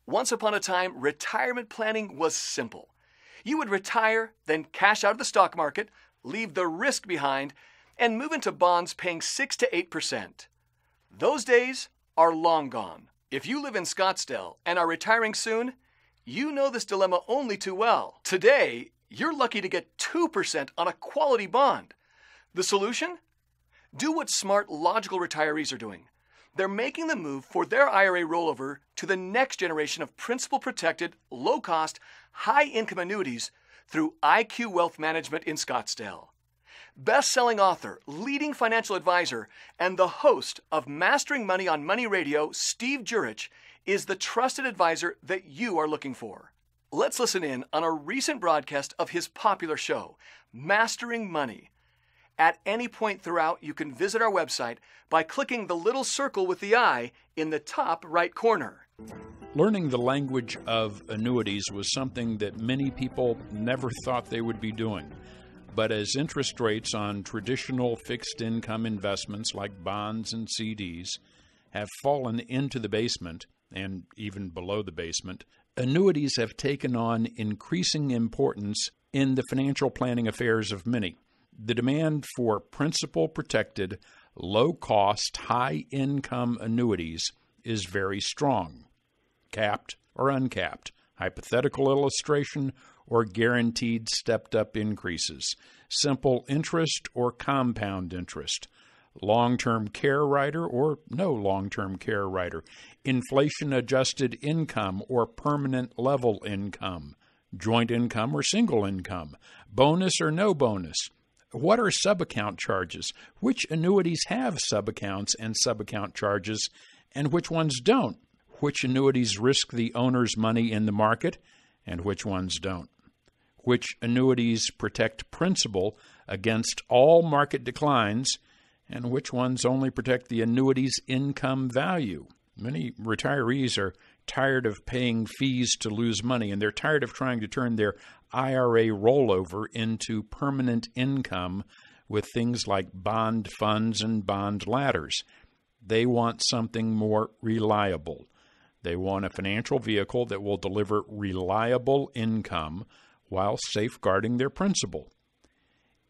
Once upon a time, retirement planning was simple. You would retire, then cash out of the stock market, leave the risk behind, and move into bonds paying 6 to 8%. Those days are long gone. If you live in Scottsdale and are retiring soon, you know this dilemma only too well. Today, you're lucky to get 2% on a quality bond. The solution? Do what smart, logical retirees are doing. They're making the move for their IRA rollover to the next generation of principal-protected, low-cost, high-income annuities through IQ Wealth Management in Scottsdale. Best-selling author, leading financial advisor, and the host of Mastering Money on Money Radio, Steve Jurich, is the trusted advisor that you are looking for. Let's listen in on a recent broadcast of his popular show, Mastering Money. At any point throughout, you can visit our website by clicking the little circle with the eye in the top right corner. Learning the language of annuities was something that many people never thought they would be doing. But as interest rates on traditional fixed income investments like bonds and CDs have fallen into the basement, and even below the basement, annuities have taken on increasing importance in the financial planning affairs of many. The demand for principal-protected, low-cost, high-income annuities is very strong. Capped or uncapped, hypothetical illustration or guaranteed stepped-up increases, simple interest or compound interest, long-term care rider or no long-term care rider, inflation-adjusted income or permanent level income, joint income or single income, bonus or no bonus. What are sub-account charges? Which annuities have sub-accounts and sub-account charges, and which ones don't? Which annuities risk the owner's money in the market, and which ones don't? Which annuities protect principal against all market declines, and which ones only protect the annuity's income value? Many retirees are tired of paying fees to lose money, and they're tired of trying to turn their IRA rollover into permanent income with things like bond funds and bond ladders. They want something more reliable. They want a financial vehicle that will deliver reliable income while safeguarding their principal.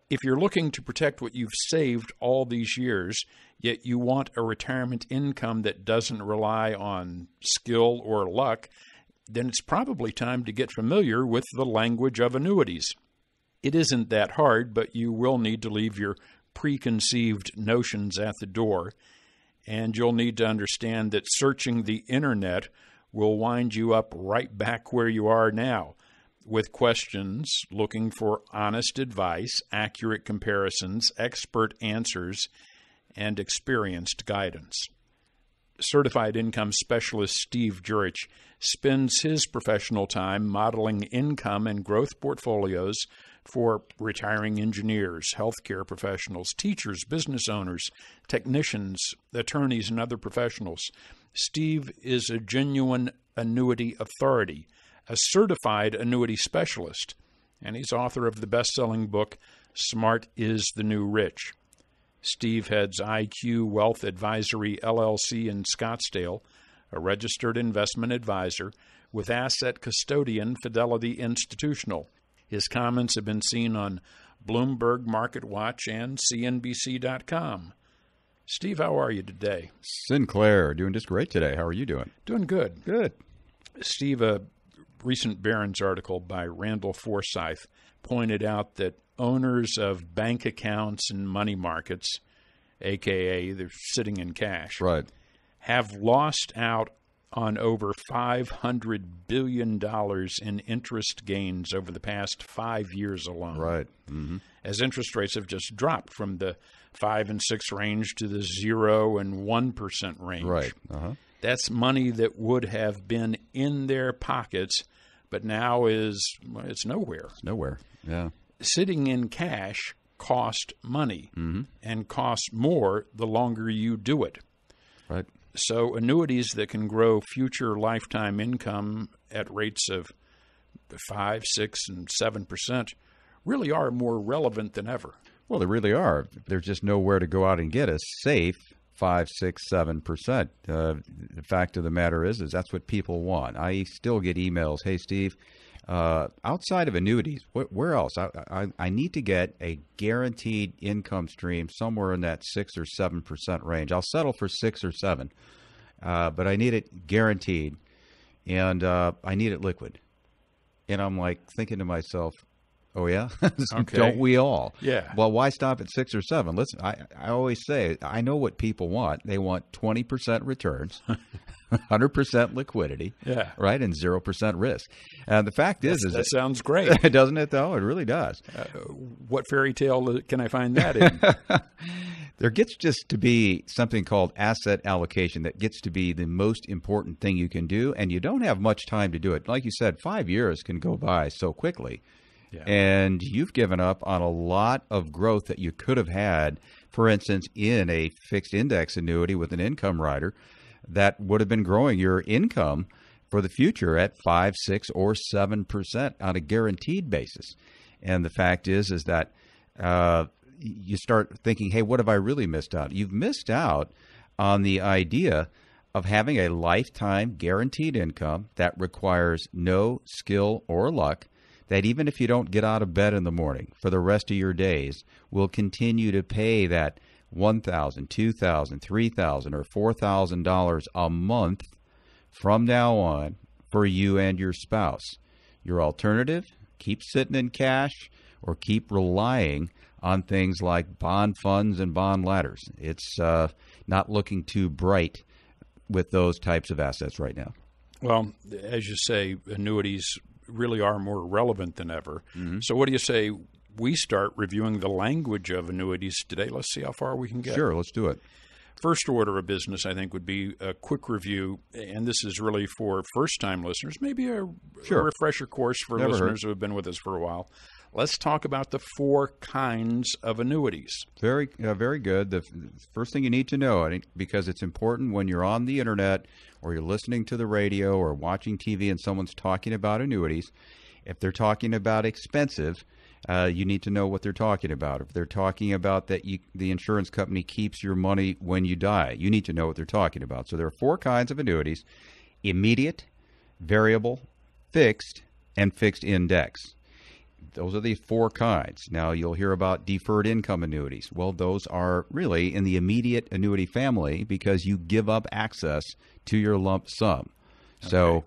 If you're looking to protect what you've saved all these years, yet you want a retirement income that doesn't rely on skill or luck, then it's probably time to get familiar with the language of annuities. It isn't that hard, but you will need to leave your preconceived notions at the door, and you'll need to understand that searching the internet will wind you up right back where you are now, with questions looking for honest advice, accurate comparisons, expert answers, and experienced guidance. Certified income specialist Steve Jurich spends his professional time modeling income and growth portfolios for retiring engineers, healthcare professionals, teachers, business owners, technicians, attorneys, and other professionals. Steve is a genuine annuity authority, a certified annuity specialist, and he's author of the best-selling book, Smart is the New Rich. Steve heads IQ Wealth Advisory, LLC in Scottsdale, a registered investment advisor with asset custodian Fidelity Institutional. His comments have been seen on Bloomberg MarketWatch and CNBC.com. Steve, how are you today? Sinclair, doing just great today. How are you doing? Doing good. Good. Steve, a recent Barron's article by Randall Forsyth pointed out that owners of bank accounts and money markets, a.k.a. they're sitting in cash, Right. have lost out on over $500 billion in interest gains over the past 5 years alone. Right. Mm-hmm. As interest rates have just dropped from the 5 and 6 range to the 0 and 1% range. Right. Uh-huh. That's money that would have been in their pockets, but now it's nowhere. It's nowhere. Yeah. Sitting in cash cost money and cost more the longer you do it. Right. So annuities that can grow future lifetime income at rates of 5, 6, and 7% really are more relevant than ever. Well, they really are. There's just nowhere to go out and get a safe, 5, 6, 7%. The fact of the matter is that's what people want. I still get emails, hey, Steve, outside of annuities, where else? I need to get a guaranteed income stream somewhere in that 6 or 7% range. I'll settle for 6 or 7, but I need it guaranteed, and I need it liquid. And I'm like thinking to myself, oh, yeah? Okay. Don't we all? Yeah. Well, why stop at 6 or 7? Listen, I always say, I know what people want. They want 20% returns, 100% liquidity, Yeah. right, and 0% risk. And the fact is that sounds great. doesn't it, though? It really does. What fairy tale can I find that in? There gets just to be something called asset allocation that gets to be the most important thing you can do, and you don't have much time to do it. Like you said, 5 years can go by so quickly. Yeah. And you've given up on a lot of growth that you could have had, for instance, in a fixed index annuity with an income rider that would have been growing your income for the future at 5, 6, or 7% on a guaranteed basis. And the fact is that you start thinking, hey, what have I really missed out? You've missed out on the idea of having a lifetime guaranteed income that requires no skill or luck, that even if you don't get out of bed in the morning for the rest of your days, will continue to pay that $1,000, $2,000, $3,000, or $4,000 a month from now on for you and your spouse. Your alternative, keep sitting in cash or keep relying on things like bond funds and bond ladders. It's not looking too bright with those types of assets right now. Well, as you say, annuities really are more relevant than ever. Mm-hmm. So what do you say we start reviewing the language of annuities today? Let's see how far we can get. Sure, let's do it. First order of business, I think, would be a quick review, and this is really for first-time listeners, maybe a refresher course for listeners who have been with us for a while. Let's talk about the 4 kinds of annuities. Very good. The first thing you need to know, because it's important when you're on the internet or you're listening to the radio or watching TV and someone's talking about annuities, if they're talking about expensive, you need to know what they're talking about. If they're talking about that the insurance company keeps your money when you die, you need to know what they're talking about. So there are 4 kinds of annuities: immediate, variable, fixed, and fixed index. Those are the 4 kinds. Now, you'll hear about deferred income annuities. Well, those are really in the immediate annuity family because you give up access to your lump sum. Okay. So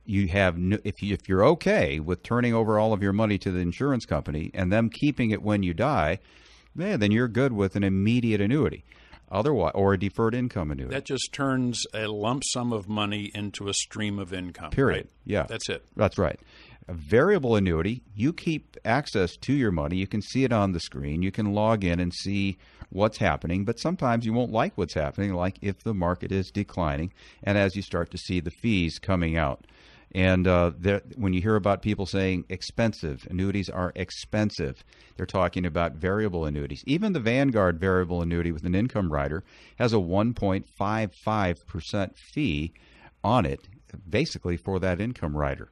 you have if you're okay with turning over all of your money to the insurance company and them keeping it when you die, then you're good with an immediate annuity. Otherwise, or a deferred income annuity. That just turns a lump sum of money into a stream of income. Period. Right? Yeah. That's it. That's right. A variable annuity, you keep access to your money. You can see it on the screen. You can log in and see what's happening, but sometimes you won't like what's happening, like if the market is declining and as you start to see the fees coming out. And when you hear about people saying expensive, annuities are expensive, they're talking about variable annuities. Even the Vanguard variable annuity with an income rider has a 1.55% fee on it, basically for that income rider.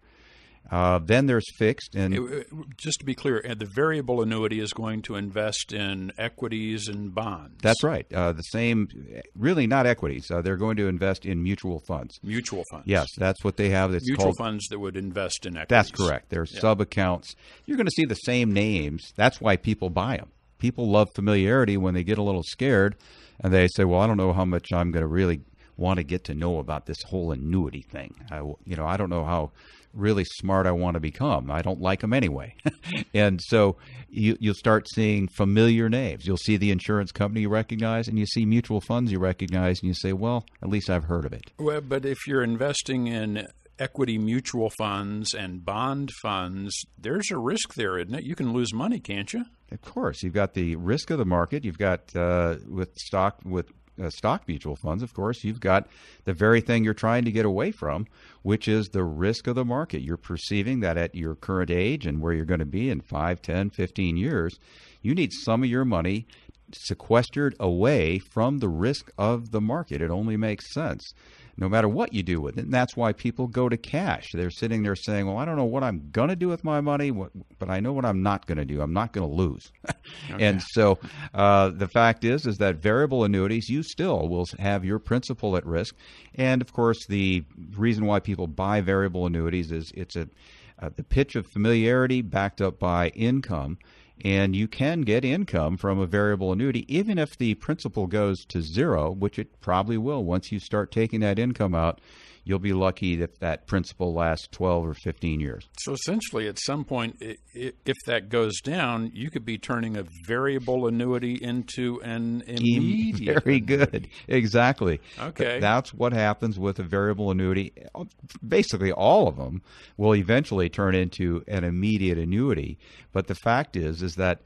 Then there's fixed. And just to be clear, the variable annuity is going to invest in equities and bonds. That's right. The same, really not equities. They're going to invest in mutual funds. Mutual funds. Yes, that's what they have. It's mutual funds that would invest in equities. That's correct. They're sub-accounts. You're going to see the same names. That's why people buy them. People love familiarity when they get a little scared and they say, well, I don't know how much I'm going to really want to get to know about this whole annuity thing. I don't know how really smart I want to become. I don't like them anyway. And so you'll start seeing familiar names. You'll see the insurance company you recognize, and you see mutual funds you recognize, and you say, well, at least I've heard of it. Well, but if you're investing in equity mutual funds and bond funds, there's a risk there, isn't it? You can lose money, can't you? Of course. You've got the risk of the market. You've got with stock mutual funds, of course, you've got the very thing you're trying to get away from, which is the risk of the market. You're perceiving that at your current age and where you're going to be in 5, 10, 15 years, you need some of your money sequestered away from the risk of the market. It only makes sense. no matter what you do with it. And that's why people go to cash. They're sitting there saying, well, I don't know what I'm going to do with my money, but I know what I'm not going to do. I'm not going to lose. Okay. And so the fact is that variable annuities, you still will have your principal at risk. And, of course, the reason why people buy variable annuities is it's the pitch of familiarity backed up by income. And you can get income from a variable annuity, even if the principal goes to zero, which it probably will. Once you start taking that income out, you'll be lucky if that principal lasts 12 or 15 years. So essentially, at some point, if that goes down, you could be turning a variable annuity into an immediate. Very good. Exactly. Okay. That's what happens with a variable annuity. Basically, all of them will eventually turn into an immediate annuity. But the fact is that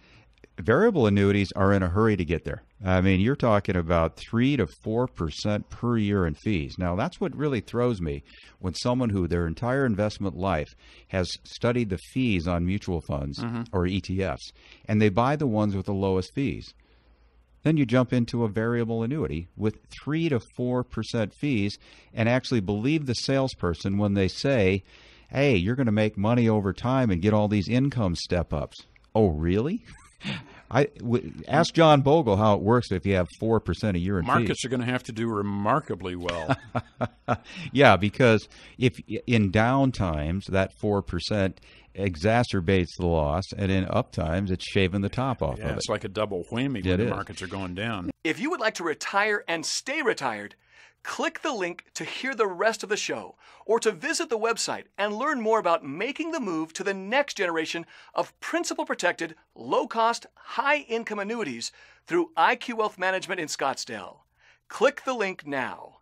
variable annuities are in a hurry to get there. I mean, you're talking about 3 to 4% per year in fees. Now, that's what really throws me when someone who their entire investment life has studied the fees on mutual funds or ETFs, and they buy the ones with the lowest fees. Then you jump into a variable annuity with 3 to 4% fees and actually believe the salesperson when they say, hey, you're going to make money over time and get all these income step-ups. Oh, really? Ask John Bogle how it works if you have 4% a year in fees. Markets are going to have to do remarkably well. Yeah, because if in down times that 4% exacerbates the loss, and in up times it's shaving the top off of it. It's like a double whammy when the markets are going down. If you would like to retire and stay retired, click the link to hear the rest of the show or to visit the website and learn more about making the move to the next generation of principal-protected, low-cost, high-income annuities through IQ Wealth Management in Scottsdale. Click the link now.